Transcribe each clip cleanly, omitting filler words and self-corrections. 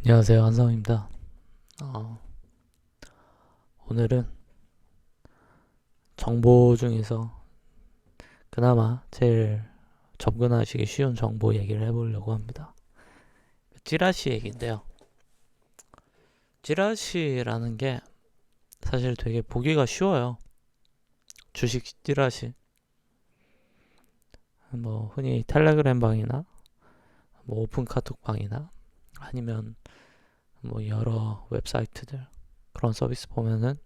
안녕하세요, 한성입니다. 어, 오늘은 정보 중에서 그나마 제일 접근하시기 쉬운 정보 얘기를 해보려고 합니다. 찌라시 얘기인데요. 찌라시라는 게 사실 되게 보기가 쉬워요. 주식 찌라시. 뭐 흔히 텔레그램 방이나 뭐 오픈 카톡 방이나 아니면 뭐 여러 웹사이트들 그런 서비스 보면은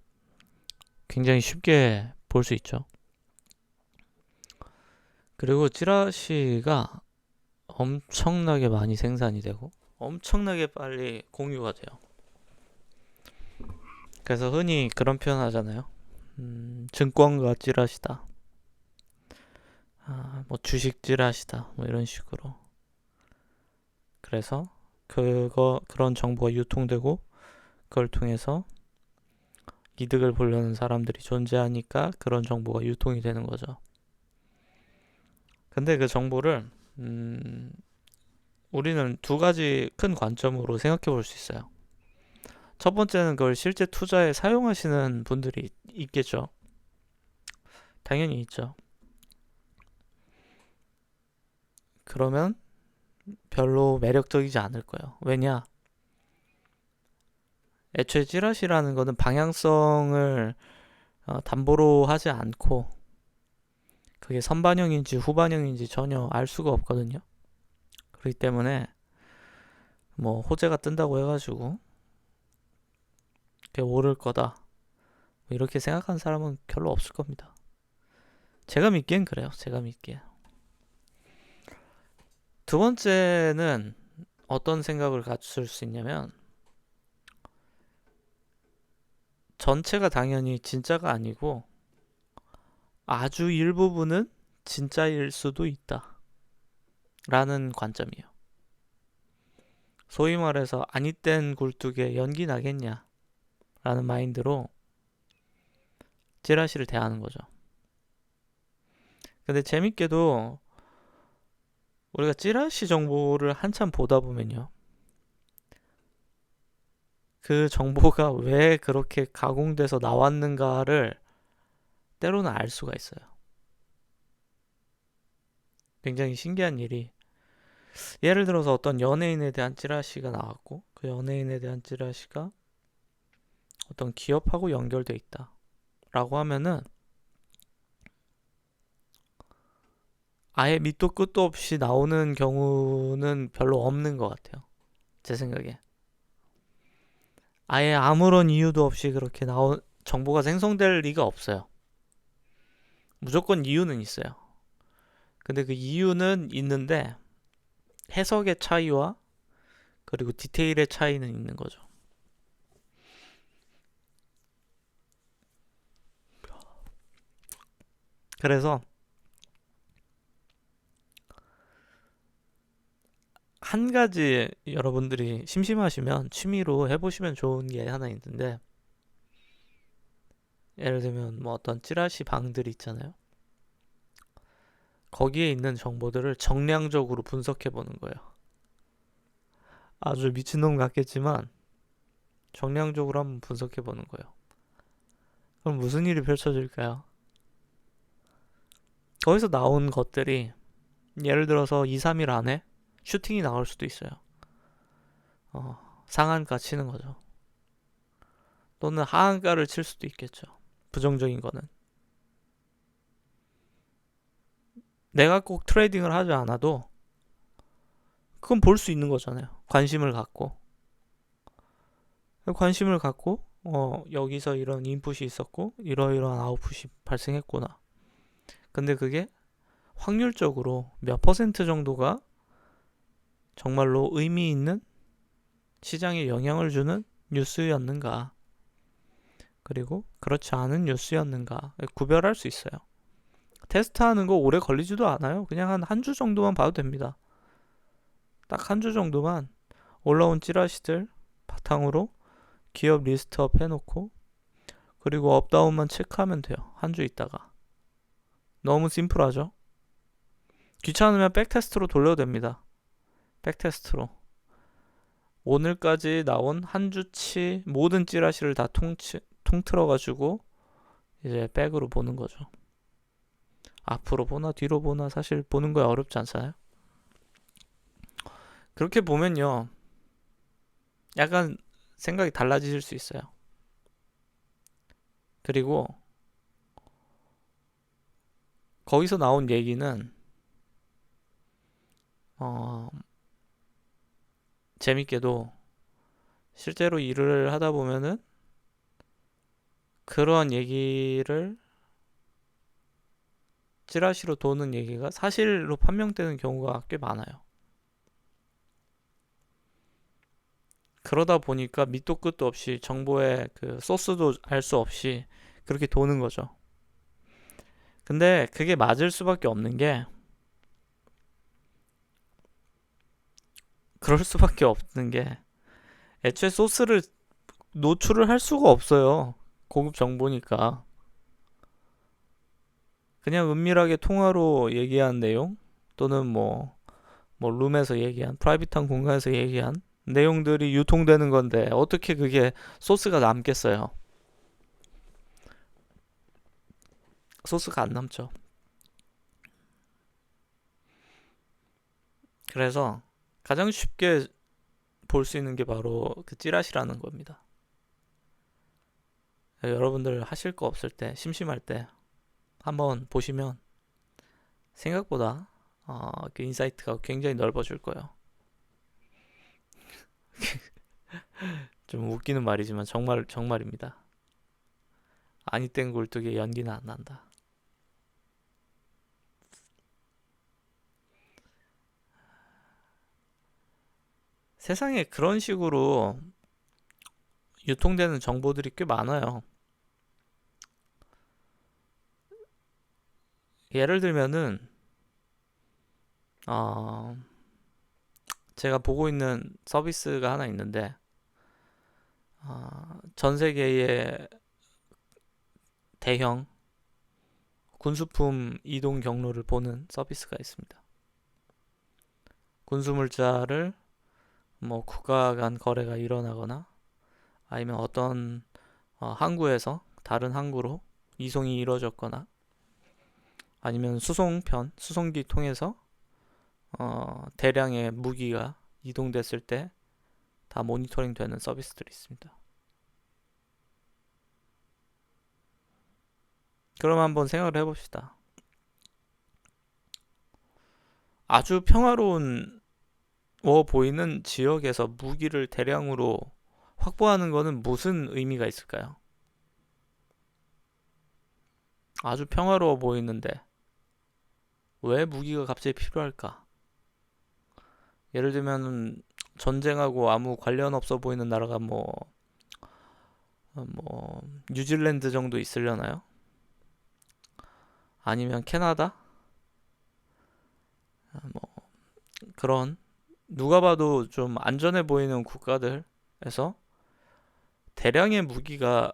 굉장히 쉽게 볼 수 있죠. 그리고 찌라시가 엄청나게 많이 생산이 되고 엄청나게 빨리 공유가 돼요. 그래서 흔히 그런 표현 하잖아요. 증권가 찌라시다. 뭐 주식 찌라시다. 뭐 이런 식으로. 그래서 그런 정보가 유통되고 그걸 통해서 이득을 보려는 사람들이 존재하니까 그런 정보가 유통이 되는 거죠. 근데 그 정보를 우리는 두 가지 큰 관점으로 생각해 볼 수 있어요. 첫 번째는 그걸 실제 투자에 사용하시는 분들이 있겠죠. 당연히 있죠. 그러면 별로 매력적이지 않을 거예요. 왜냐? 애초에 찌라시라는 거는 방향성을 담보로 하지 않고 그게 선반영인지 후반영인지 전혀 알 수가 없거든요. 그렇기 때문에 뭐 호재가 뜬다고 해가지고 그게 오를 거다 뭐 이렇게 생각하는 사람은 별로 없을 겁니다. 제가 믿기엔 그래요. 제가 믿기에. 두 번째는 어떤 생각을 갖출 수 있냐면 전체가 당연히 진짜가 아니고 아주 일부분은 진짜일 수도 있다. 라는 관점이에요. 소위 말해서 아니 땐 굴뚝에 연기 나겠냐? 라는 마인드로 찌라시를 대하는 거죠. 근데 재밌게도 우리가 찌라시 정보를 한참 보다 보면요. 그 정보가 왜 그렇게 가공돼서 나왔는가를 때로는 알 수가 있어요. 굉장히 신기한 일이 예를 들어서 어떤 연예인에 대한 찌라시가 나왔고 그 연예인에 대한 찌라시가 어떤 기업하고 연결돼 있다 라고 하면은 아예 밑도 끝도 없이 나오는 경우는 별로 없는 것 같아요. 제 생각에. 아예 아무런 이유도 없이 그렇게 정보가 생성될 리가 없어요. 무조건 이유는 있어요. 근데 그 이유는 있는데 해석의 차이와 그리고 디테일의 차이는 있는 거죠. 그래서 한 가지 여러분들이 심심하시면 취미로 해보시면 좋은 게 하나 있는데 예를 들면 뭐 어떤 찌라시 방들이 있잖아요. 거기에 있는 정보들을 정량적으로 분석해 보는 거예요. 아주 미친놈 같겠지만 정량적으로 한번 분석해 보는 거예요. 그럼 무슨 일이 펼쳐질까요? 거기서 나온 것들이 예를 들어서 2, 3일 안에 슈팅이 나올 수도 있어요. 상한가 치는 거죠. 또는 하한가를 칠 수도 있겠죠. 부정적인 거는. 내가 꼭 트레이딩을 하지 않아도 그건 볼 수 있는 거잖아요. 관심을 갖고 여기서 이런 인풋이 있었고 이러이러한 아웃풋이 발생했구나. 근데 그게 확률적으로 몇 퍼센트 정도가 정말로 의미 있는 시장에 영향을 주는 뉴스였는가, 그리고 그렇지 않은 뉴스였는가 구별할 수 있어요. 테스트하는 거 오래 걸리지도 않아요. 그냥 한 주 정도만 봐도 됩니다. 딱 한 주 정도만 올라온 찌라시들 바탕으로 기업 리스트업 해놓고 그리고 업다운만 체크하면 돼요. 한 주 있다가. 너무 심플하죠? 귀찮으면 백테스트로 돌려도 됩니다. 백테스트로. 오늘까지 나온 한 주치 모든 찌라시를 다 통틀어가지고 이제 백으로 보는 거죠. 앞으로 보나 뒤로 보나 사실 보는 거야 어렵지 않잖아요. 그렇게 보면요, 약간 생각이 달라지실 수 있어요. 그리고 거기서 나온 얘기는 어, 재밌게도 실제로 일을 하다 보면은 그런 얘기를 찌라시로 도는 얘기가 사실로 판명되는 경우가 꽤 많아요. 그러다 보니까 밑도 끝도 없이 정보의 그 소스도 알 수 없이 그렇게 도는 거죠. 근데 그게 맞을 수밖에 없는 게, 그럴 수밖에 없는 게 애초에 소스를 노출을 할 수가 없어요. 고급 정보니까. 그냥 은밀하게 통화로 얘기한 내용 또는 뭐 룸에서 얘기한 프라이빗한 공간에서 얘기한 내용들이 유통되는 건데 어떻게 그게 소스가 남겠어요? 소스가 안 남죠. 그래서 가장 쉽게 볼 수 있는 게 바로 그 찌라시라는 겁니다. 여러분들 하실 거 없을 때, 심심할 때 한번 보시면 생각보다 그 인사이트가 굉장히 넓어질 거예요. 좀 웃기는 말이지만 정말입니다. 아니 땐 굴뚝에 연기는 안 난다. 세상에 그런 식으로 유통되는 정보들이 꽤 많아요. 예를 들면은 어, 제가 보고 있는 서비스가 하나 있는데 전 세계의 대형 군수품 이동 경로를 보는 서비스가 있습니다. 군수물자를 뭐 국가 간 거래가 일어나거나 아니면 어떤 항구에서 다른 항구로 이송이 이루어졌거나 아니면 수송기 통해서 대량의 무기가 이동됐을 때 다 모니터링 되는 서비스들이 있습니다. 그럼 한번 생각을 해봅시다. 아주 평화로운 보이는 지역에서 무기를 대량으로 확보하는 것은 무슨 의미가 있을까요? 아주 평화로워 보이는데 왜 무기가 갑자기 필요할까? 예를 들면 전쟁하고 아무 관련 없어 보이는 나라가 뉴질랜드 정도 있으려나요? 아니면 캐나다? 뭐 그런 누가 봐도 좀 안전해 보이는 국가들에서 대량의 무기가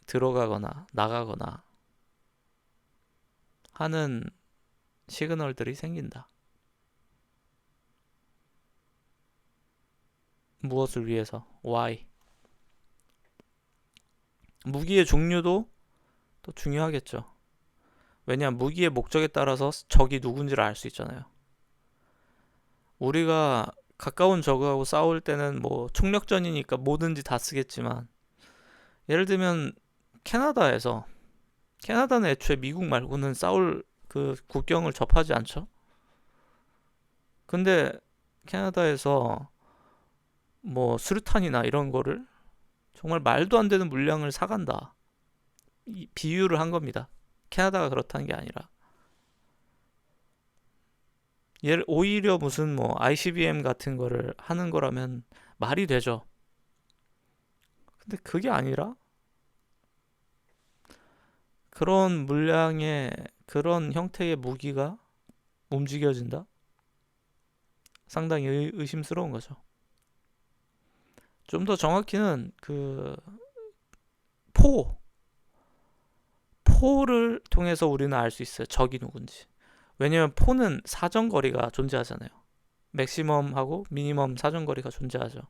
들어가거나 나가거나 하는 시그널들이 생긴다. 무엇을 위해서? Why? 무기의 종류도 또 중요하겠죠. 왜냐하면 무기의 목적에 따라서 적이 누군지를 알 수 있잖아요. 우리가 가까운 적하고 싸울 때는 뭐 총력전이니까 뭐든지 다 쓰겠지만 예를 들면 캐나다는 애초에 미국 말고는 싸울 그 국경을 접하지 않죠. 근데 캐나다에서 뭐 수류탄이나 이런 거를 정말 말도 안 되는 물량을 사간다. 비유를 한 겁니다. 캐나다가 그렇다는 게 아니라. 오히려 무슨 뭐 ICBM 같은 거를 하는 거라면 말이 되죠. 근데 그게 아니라 그런 물량의 그런 형태의 무기가 움직여진다? 상당히 의심스러운 거죠. 좀 더 정확히는 그 포를 통해서 우리는 알 수 있어요. 적이 누군지. 왜냐면 포는 사정거리가 존재하잖아요. 맥시멈하고 미니멈 사정거리가 존재하죠.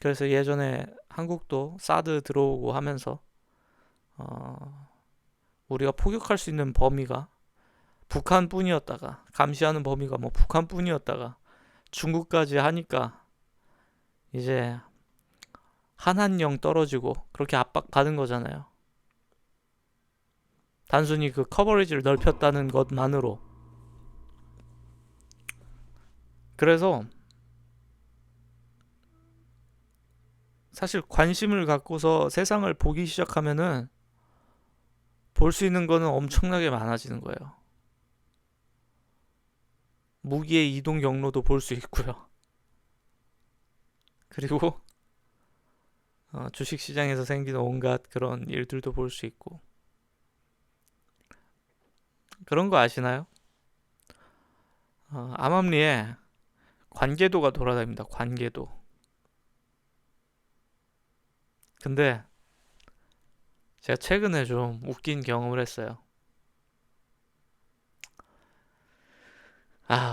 그래서 예전에 한국도 사드 들어오고 하면서 어, 우리가 포격할 수 있는 범위가 북한뿐이었다가, 감시하는 범위가 뭐 북한뿐이었다가 중국까지 하니까 이제 한한령 떨어지고 그렇게 압박받은 거잖아요. 단순히 그 커버리지를 넓혔다는 것만으로. 그래서 사실 관심을 갖고서 세상을 보기 시작하면은 볼 수 있는 거는 엄청나게 많아지는 거예요. 무기의 이동 경로도 볼 수 있고요. 그리고 주식시장에서 생기는 온갖 그런 일들도 볼 수 있고. 그런 거 아시나요? 암암리에 관계도가 돌아다닙니다. 관계도. 근데 제가 최근에 좀 웃긴 경험을 했어요.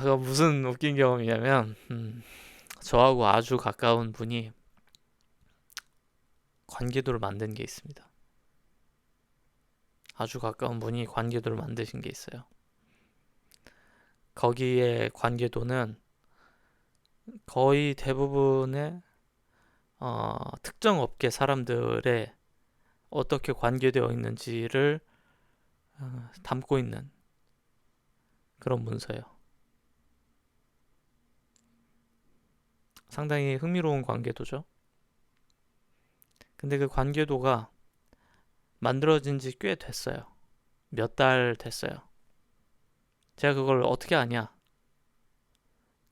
그거 무슨 웃긴 경험이냐면, 저하고 아주 가까운 분이 관계도를 만든 게 있습니다. 아주 가까운 분이 관계도를 만드신 게 있어요. 거기에 관계도는 거의 대부분의 특정 업계 사람들의 어떻게 관계되어 있는지를 담고 있는 그런 문서예요. 상당히 흥미로운 관계도죠. 근데 그 관계도가 만들어진 지 꽤 됐어요. 몇 달 됐어요. 제가 그걸 어떻게 아냐?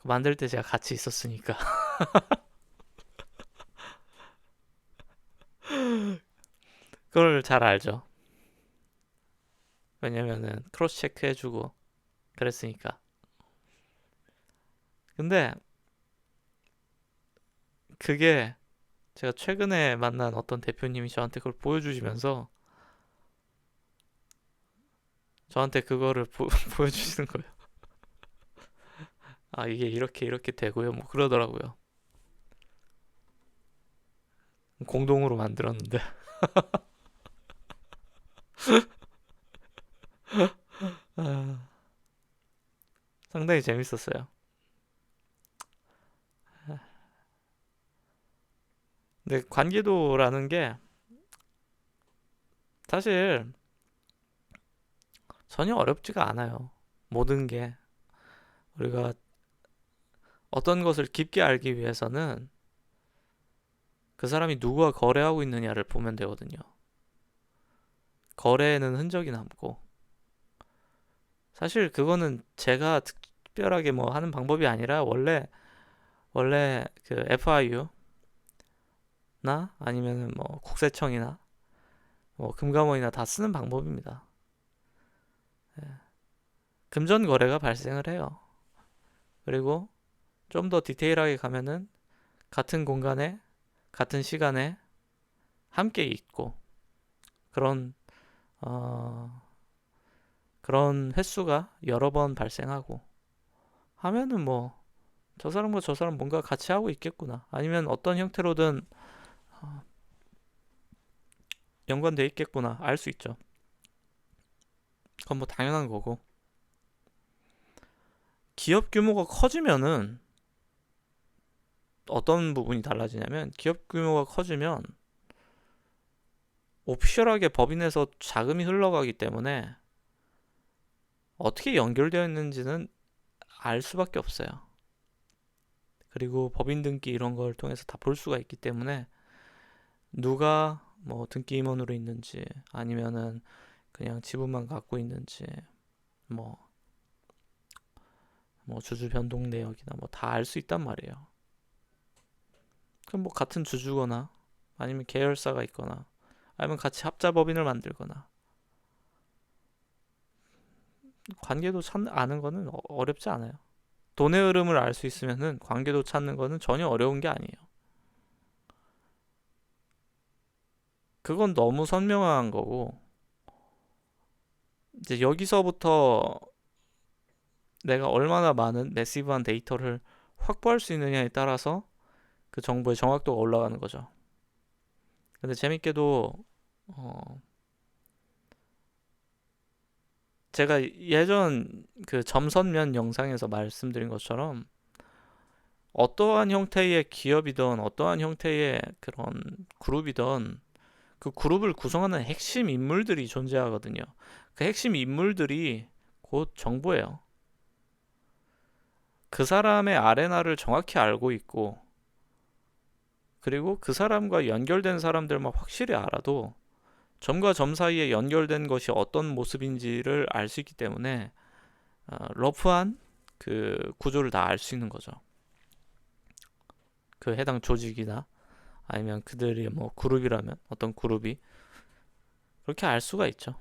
만들 때 제가 같이 있었으니까. 그걸 잘 알죠. 왜냐면은 크로스 체크 해주고 그랬으니까. 근데 그게 제가 최근에 만난 어떤 대표님이 저한테 그걸 보여주시면서 저한테 그거를 보여주시는 거예요. 이게 이렇게 이렇게 되고요. 뭐 그러더라고요. 공동으로 만들었는데. 아, 상당히 재밌었어요. 근데 관계도라는 게 사실 전혀 어렵지가 않아요. 모든 게 우리가 어떤 것을 깊게 알기 위해서는 그 사람이 누구와 거래하고 있느냐를 보면 되거든요. 거래에는 흔적이 남고 사실 그거는 제가 특별하게 뭐 하는 방법이 아니라 원래 그 FIU나 아니면은 뭐 국세청이나 뭐 금감원이나 다 쓰는 방법입니다. 금전 거래가 발생을 해요. 그리고 좀 더 디테일하게 가면은 같은 공간에 같은 시간에 함께 있고 그런 어, 그런 횟수가 여러 번 발생하고 하면은 뭐 저 사람과 저 사람 뭔가 같이 하고 있겠구나 아니면 어떤 형태로든 어, 연관돼 있겠구나 알 수 있죠. 그건 뭐 당연한 거고 기업 규모가 커지면은 어떤 부분이 달라지냐면 기업 규모가 커지면 오피셜하게 법인에서 자금이 흘러가기 때문에 어떻게 연결되어 있는지는 알 수밖에 없어요. 그리고 법인 등기 이런 걸 통해서 다 볼 수가 있기 때문에 누가 뭐 등기 임원으로 있는지 아니면은 그냥 지분만 갖고 있는지 뭐, 뭐 주주 변동 내역이나 뭐 다 알 수 있단 말이에요. 그럼 뭐 같은 주주거나 아니면 계열사가 있거나 아니면 같이 합자 법인을 만들거나 관계도 아는 거는 어렵지 않아요. 돈의 흐름을 알 수 있으면은 관계도 찾는 거는 전혀 어려운 게 아니에요. 그건 너무 선명한 거고 이제 여기서부터 내가 얼마나 많은 매시브한 데이터를 확보할 수 있느냐에 따라서 그 정보의 정확도가 올라가는 거죠. 근데 재밌게도 어, 제가 예전 그 점선면 영상에서 말씀드린 것처럼 어떠한 형태의 기업이든 어떠한 형태의 그런 그룹이든 그 그룹을 구성하는 핵심 인물들이 존재하거든요. 그 핵심 인물들이 곧 정보예요. 그 사람의 아레나를 정확히 알고 있고, 그리고 그 사람과 연결된 사람들만 확실히 알아도 점과 점 사이에 연결된 것이 어떤 모습인지를 알 수 있기 때문에 러프한 그 구조를 다 알 수 있는 거죠. 그 해당 조직이나 아니면 그들이 뭐 그룹이라면 어떤 그룹이 그렇게 알 수가 있죠.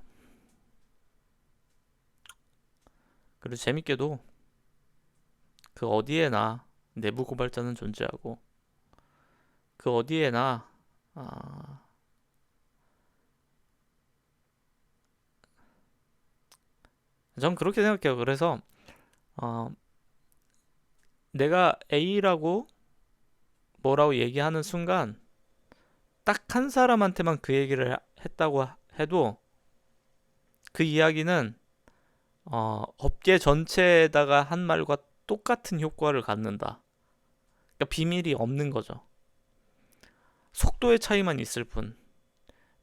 그리고 재밌게도 그 어디에나 내부 고발자는 존재하고 그 어디에나 아, 전 그렇게 생각해요. 그래서 어, 내가 A라고 뭐라고 얘기하는 순간 딱 한 사람한테만 그 얘기를 했다고 해도 그 이야기는 업계 전체에다가 한 말과 똑같은 효과를 갖는다. 그러니까 비밀이 없는 거죠. 속도의 차이만 있을 뿐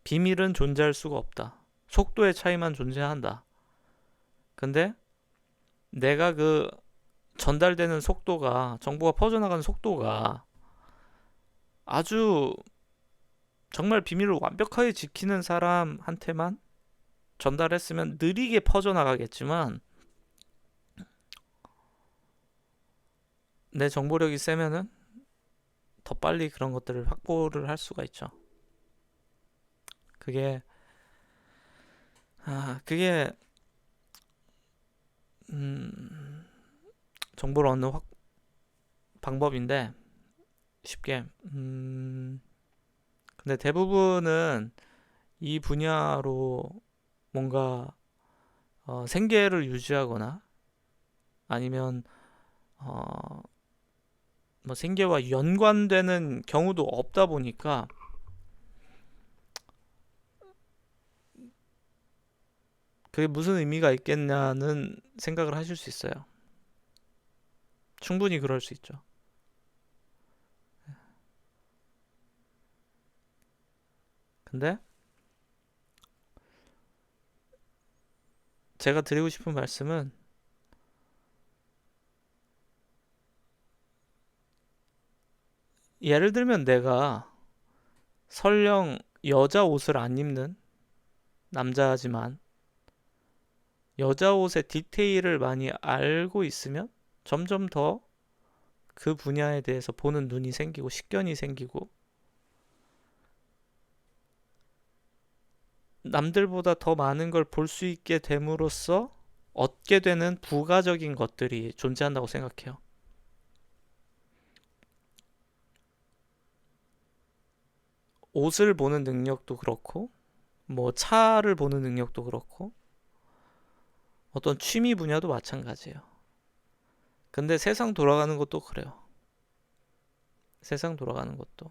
비밀은 존재할 수가 없다. 속도의 차이만 존재한다. 근데 내가 그 전달되는 속도가 정보가 퍼져나가는 속도가 아주 정말 비밀을 완벽하게 지키는 사람한테만 전달했으면 느리게 퍼져나가겠지만 내 정보력이 세면은 더 빨리 그런 것들을 확보를 할 수가 있죠. 그게 그게 정보를 얻는 방법인데 쉽게 근데 대부분은 이 분야로 뭔가 생계를 유지하거나 아니면 어, 뭐 생계와 연관되는 경우도 없다 보니까 그게 무슨 의미가 있겠냐는 생각을 하실 수 있어요. 충분히 그럴 수 있죠. 근데 제가 드리고 싶은 말씀은 예를 들면 내가 설령 여자 옷을 안 입는 남자지만 여자 옷의 디테일을 많이 알고 있으면 점점 더 그 분야에 대해서 보는 눈이 생기고 식견이 생기고 남들보다 더 많은 걸 볼 수 있게 됨으로써 얻게 되는 부가적인 것들이 존재한다고 생각해요. 옷을 보는 능력도 그렇고, 뭐 차를 보는 능력도 그렇고, 어떤 취미 분야도 마찬가지예요. 근데 세상 돌아가는 것도 그래요. 세상 돌아가는 것도.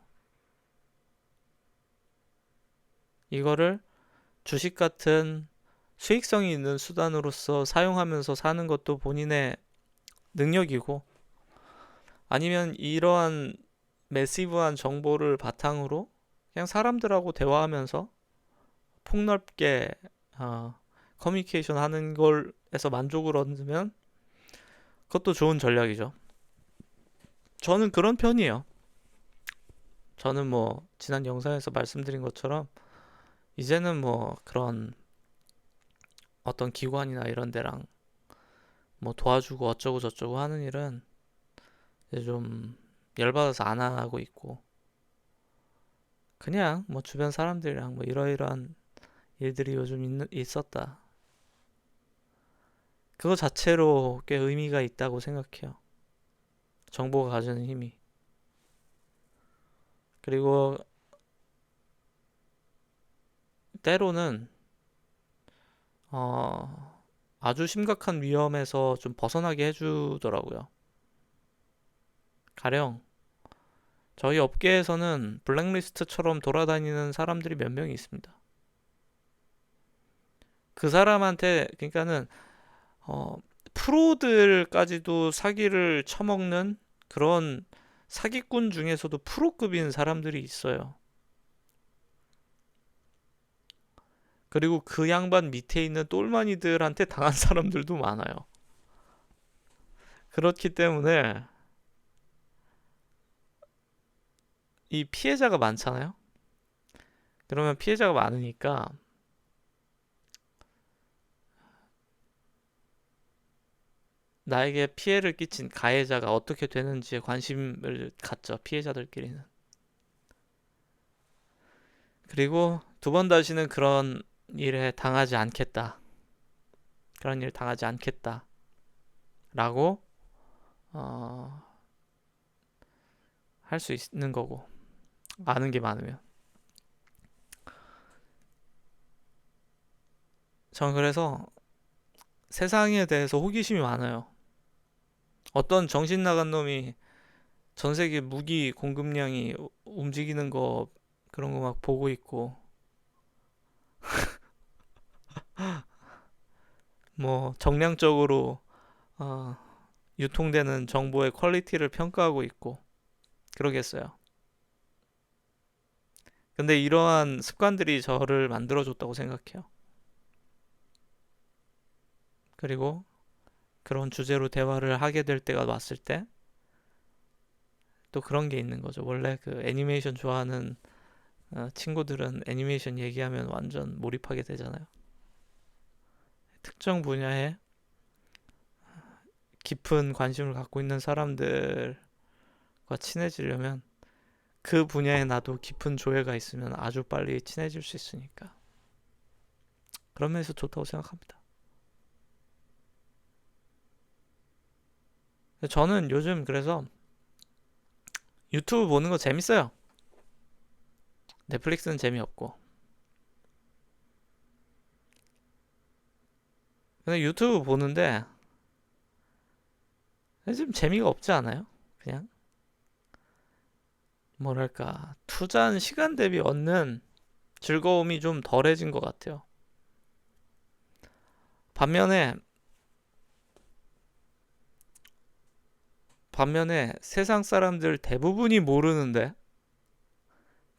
이거를 주식 같은 수익성이 있는 수단으로서 사용하면서 사는 것도 본인의 능력이고, 아니면 이러한 매시브한 정보를 바탕으로 그냥 사람들하고 대화하면서 폭넓게 커뮤니케이션 하는 걸에서 만족을 얻으면 그것도 좋은 전략이죠. 저는 그런 편이에요. 저는 뭐 지난 영상에서 말씀드린 것처럼 이제는 뭐 그런 어떤 기관이나 이런 데랑 뭐 도와주고 어쩌고 저쩌고 하는 일은 이제 좀 열받아서 안 하고 있고 그냥 뭐 주변 사람들이랑 뭐 이러이러한 일들이 요즘 있었다. 그거 자체로 꽤 의미가 있다고 생각해요. 정보가 가지는 힘이. 그리고 때로는 아주 심각한 위험에서 좀 벗어나게 해주더라고요. 가령 저희 업계에서는 블랙리스트처럼 돌아다니는 사람들이 몇 명이 있습니다. 그 사람한테 그러니까는 어, 프로들까지도 사기를 쳐먹는 그런 사기꾼 중에서도 프로급인 사람들이 있어요. 그리고 그 양반 밑에 있는 똘마니들한테 당한 사람들도 많아요. 그렇기 때문에 이 피해자가 많잖아요. 그러면 피해자가 많으니까 나에게 피해를 끼친 가해자가 어떻게 되는지에 관심을 갖죠. 피해자들끼리는. 그리고 두 번 다시는 그런 일에 당하지 않겠다. 그런 일 당하지 않겠다. 라고 할 수 있는 거고. 아는 게 많으면. 전 그래서 세상에 대해서 호기심이 많아요. 어떤 정신 나간 놈이 전 세계 무기 공급량이 움직이는 거 그런 거 막 보고 있고 뭐 정량적으로 어, 유통되는 정보의 퀄리티를 평가하고 있고 그러겠어요. 근데 이러한 습관들이 저를 만들어줬다고 생각해요. 그리고 그런 주제로 대화를 하게 될 때가 왔을 때 또 그런 게 있는 거죠. 원래 그 애니메이션 좋아하는 친구들은 애니메이션 얘기하면 완전 몰입하게 되잖아요. 특정 분야에 깊은 관심을 갖고 있는 사람들과 친해지려면 그 분야에 나도 깊은 조예가 있으면 아주 빨리 친해질 수 있으니까 그런 면에서 좋다고 생각합니다. 저는 요즘 그래서 유튜브 보는 거 재밌어요. 넷플릭스는 재미없고. 근데 유튜브 보는데 좀 재미가 없지 않아요? 그냥 뭐랄까 투자한 시간 대비 얻는 즐거움이 좀 덜해진 것 같아요. 반면에 세상 사람들 대부분이 모르는데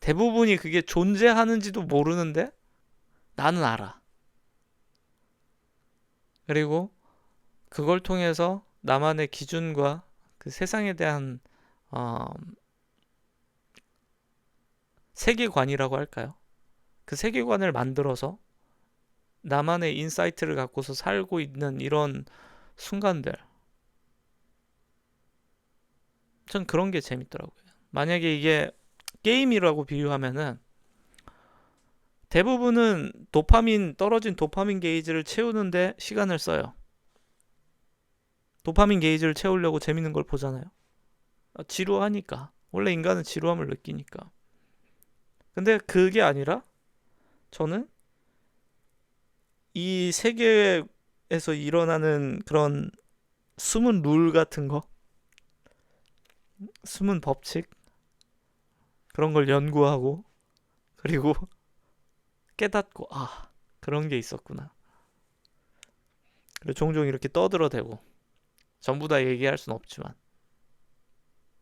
대부분이 그게 존재하는지도 모르는데 나는 알아. 그리고 그걸 통해서 나만의 기준과 그 세상에 대한 어, 세계관이라고 할까요? 그 세계관을 만들어서 나만의 인사이트를 갖고서 살고 있는 이런 순간들. 전 그런 게 재밌더라고요. 만약에 이게 게임이라고 비유하면은 대부분은 떨어진 도파민 게이지를 채우는데 시간을 써요. 도파민 게이지를 채우려고 재밌는 걸 보잖아요. 지루하니까. 원래 인간은 지루함을 느끼니까. 근데 그게 아니라 저는 이 세계에서 일어나는 그런 숨은 룰 같은 거, 숨은 법칙, 그런 걸 연구하고, 그리고 깨닫고, 그런 게 있었구나. 그리고 종종 이렇게 떠들어대고, 전부 다 얘기할 순 없지만,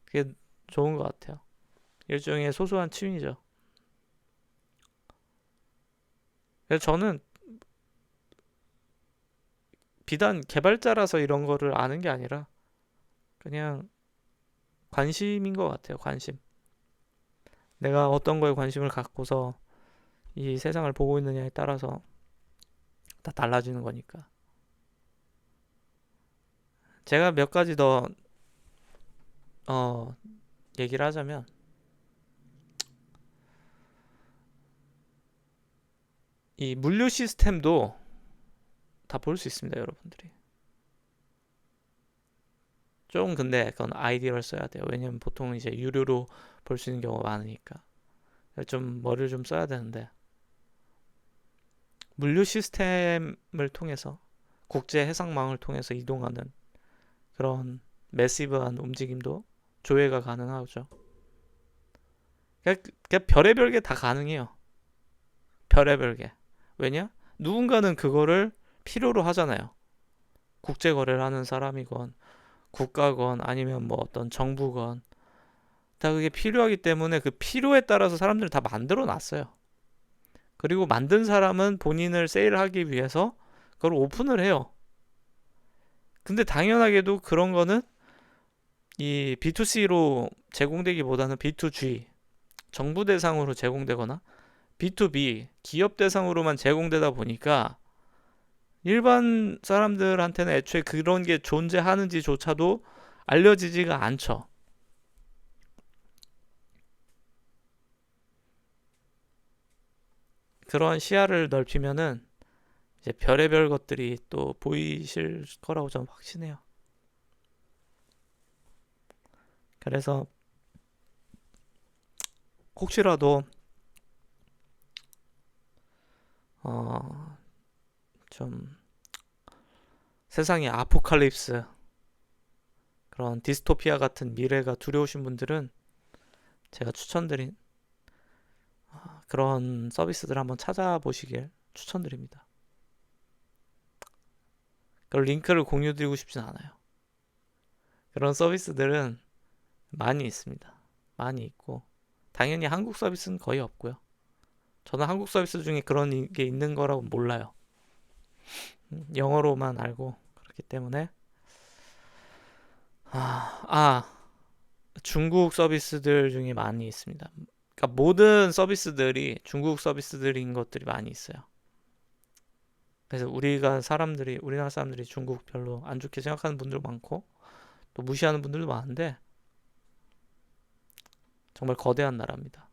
그게 좋은 것 같아요. 일종의 소소한 취미죠. 그래서 저는 비단 개발자라서 이런 거를 아는 게 아니라, 그냥 관심인 것 같아요, 관심. 내가 어떤 거에 관심을 갖고서 이 세상을 보고 있느냐에 따라서 다 달라지는 거니까. 제가 몇 가지 더, 어, 얘기를 하자면, 이 물류 시스템도 다 볼 수 있습니다, 여러분들이. 좀 근데 그건 아이디어를 써야 돼요. 왜냐면 보통 이제 유료로 볼 수 있는 경우가 많으니까. 좀 머리를 좀 써야 되는데, 물류 시스템을 통해서, 국제 해상망을 통해서 이동하는 그런 매시브한 움직임도 조회가 가능하죠. 그냥 별의별 게 다 가능해요. 별의별 게. 왜냐? 누군가는 그거를 필요로 하잖아요. 국제 거래를 하는 사람이건 국가건 아니면 뭐 어떤 정부건 다 그게 필요하기 때문에 그 필요에 따라서 사람들이 다 만들어 놨어요. 그리고 만든 사람은 본인을 세일하기 위해서 그걸 오픈을 해요. 근데 당연하게도 그런 거는 이 B2C로 제공되기보다는 B2G, 정부 대상으로 제공되거나 B2B, 기업 대상으로만 제공되다 보니까 일반 사람들한테는 애초에 그런 게 존재하는지조차도 알려지지가 않죠. 그런 시야를 넓히면은 이제 별의별 것들이 또 보이실 거라고 저는 확신해요. 그래서 혹시라도 좀 세상에 아포칼립스 그런 디스토피아 같은 미래가 두려우신 분들은 제가 추천드린 그런 서비스들 한번 찾아보시길 추천드립니다. 그런 링크를 공유드리고 싶진 않아요. 그런 서비스들은 많이 있습니다. 많이 있고 당연히 한국 서비스는 거의 없고요. 저는 한국 서비스 중에 그런 게 있는 거라고 몰라요. 영어로만 알고 그렇기 때문에 아 중국 서비스들 중에 많이 있습니다. 그러니까 모든 서비스들이 중국 서비스들인 것들이 많이 있어요. 그래서 우리나라 사람들이 중국 별로 안 좋게 생각하는 분들 많고 또 무시하는 분들도 많은데 정말 거대한 나라입니다.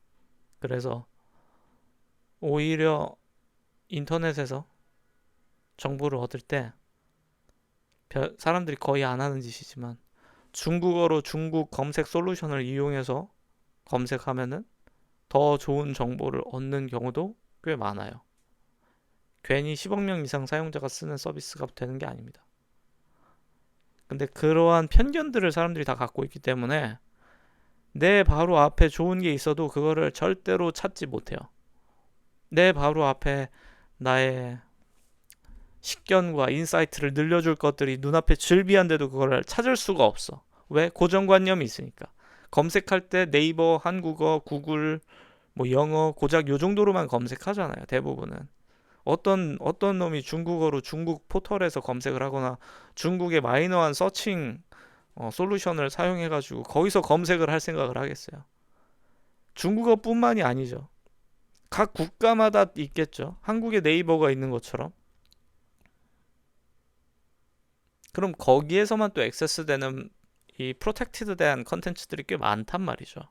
그래서 오히려 인터넷에서 정보를 얻을 때 사람들이 거의 안 하는 짓이지만 중국어로 중국 검색 솔루션을 이용해서 검색하면은 더 좋은 정보를 얻는 경우도 꽤 많아요. 괜히 10억 명 이상 사용자가 쓰는 서비스가 되는 게 아닙니다. 근데 그러한 편견들을 사람들이 다 갖고 있기 때문에 내 바로 앞에 좋은 게 있어도 그거를 절대로 찾지 못해요. 내 바로 앞에 나의 식견과 인사이트를 늘려줄 것들이 눈앞에 즐비한데도 그걸 찾을 수가 없어. 왜? 고정관념이 있으니까. 검색할 때 네이버, 한국어, 구글, 뭐 영어, 고작 요 정도로만 검색하잖아요. 대부분은. 어떤 놈이 중국어로 중국 포털에서 검색을 하거나 중국의 마이너한 서칭 솔루션을 사용해가지고 거기서 검색을 할 생각을 하겠어요. 중국어뿐만이 아니죠. 각 국가마다 있겠죠. 한국에 네이버가 있는 것처럼. 그럼 거기에서만 또 액세스되는 이 프로텍티드 된 컨텐츠들이 꽤 많단 말이죠.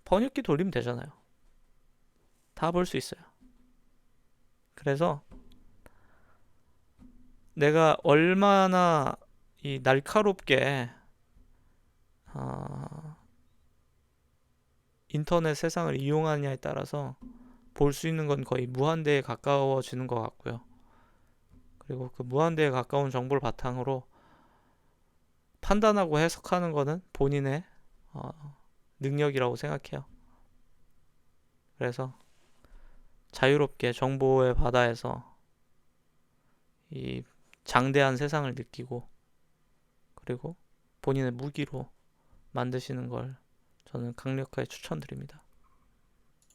번역기 돌리면 되잖아요. 다 볼 수 있어요. 그래서 내가 얼마나 이 날카롭게 인터넷 세상을 이용하느냐에 따라서 볼 수 있는 건 거의 무한대에 가까워지는 것 같고요. 그리고 그 무한대에 가까운 정보를 바탕으로 판단하고 해석하는 거는 본인의 능력이라고 생각해요. 그래서 자유롭게 정보의 바다에서 이 장대한 세상을 느끼고 그리고 본인의 무기로 만드시는 걸 저는 강력하게 추천드립니다.